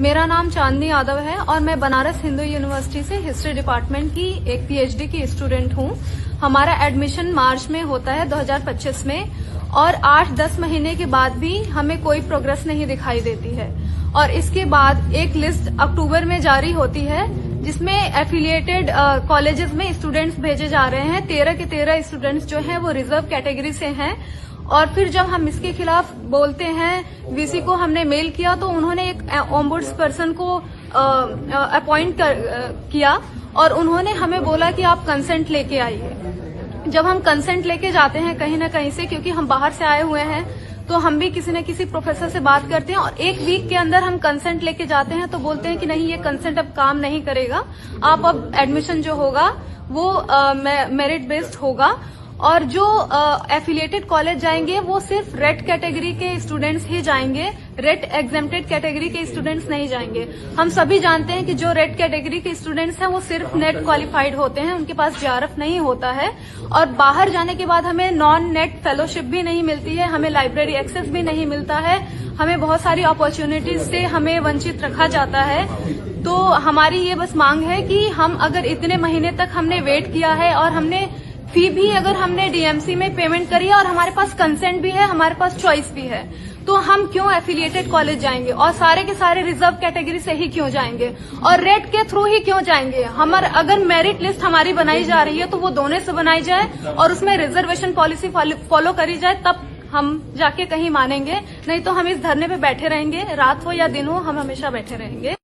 मेरा नाम चांदनी यादव है और मैं बनारस हिंदू यूनिवर्सिटी से हिस्ट्री डिपार्टमेंट की एक पीएचडी की स्टूडेंट हूँ। हमारा एडमिशन मार्च में होता है 2025 में और 8-10 महीने के बाद भी हमें कोई प्रोग्रेस नहीं दिखाई देती है। और इसके बाद एक लिस्ट अक्टूबर में जारी होती है जिसमें एफिलिएटेड कॉलेजेस में स्टूडेंट्स भेजे जा रहे हैं। 13 के 13 स्टूडेंट्स जो हैं वो रिजर्व कैटेगरी से हैं। और फिर जब हम इसके खिलाफ बोलते हैं, वीसी को हमने मेल किया तो उन्होंने एक ओम्बुड्स पर्सन को अपॉइंट किया और उन्होंने हमें बोला कि आप कंसेंट लेके आइए। जब हम कंसेंट लेके जाते हैं कहीं ना कहीं से, क्योंकि हम बाहर से आए हुए हैं, तो हम भी किसी न किसी प्रोफेसर से बात करते हैं और एक वीक के अंदर हम कंसेंट लेके जाते हैं तो बोलते हैं कि नहीं, ये कंसेंट अब काम नहीं करेगा, आप अब एडमिशन जो होगा वो मेरिट बेस्ड होगा और जो एफिलिएटेड कॉलेज जाएंगे वो सिर्फ रेड कैटेगरी के स्टूडेंट्स ही जाएंगे, रेड एग्जेम्प्टेड कैटेगरी के स्टूडेंट्स नहीं जाएंगे। हम सभी जानते हैं कि जो रेड कैटेगरी के स्टूडेंट्स हैं वो सिर्फ नेट क्वालिफाइड होते हैं, उनके पास जेआरएफ नहीं होता है और बाहर जाने के बाद हमें नॉन नेट फेलोशिप भी नहीं मिलती है, हमें लाइब्रेरी एक्सेस भी नहीं मिलता है, हमें बहुत सारी अपॉर्चुनिटीज से हमें वंचित रखा जाता है। तो हमारी ये बस मांग है कि हम अगर इतने महीने तक हमने वेट किया है और हमने फी भी अगर हमने डीएमसी में पेमेंट करी है और हमारे पास कंसेंट भी है, हमारे पास चॉइस भी है, तो हम क्यों एफिलिएटेड कॉलेज जाएंगे और सारे के सारे रिजर्व कैटेगरी से ही क्यों जाएंगे और रेड के थ्रू ही क्यों जाएंगे? हमारा अगर मेरिट लिस्ट हमारी बनाई जा रही है तो वो दोनों से बनाई जाए और उसमें रिजर्वेशन पॉलिसी फॉलो करी जाए, तब हम जाके कहीं मानेंगे। नहीं तो हम इस धरने पे बैठे रहेंगे, रात हो या दिन हो, हम हमेशा बैठे रहेंगे।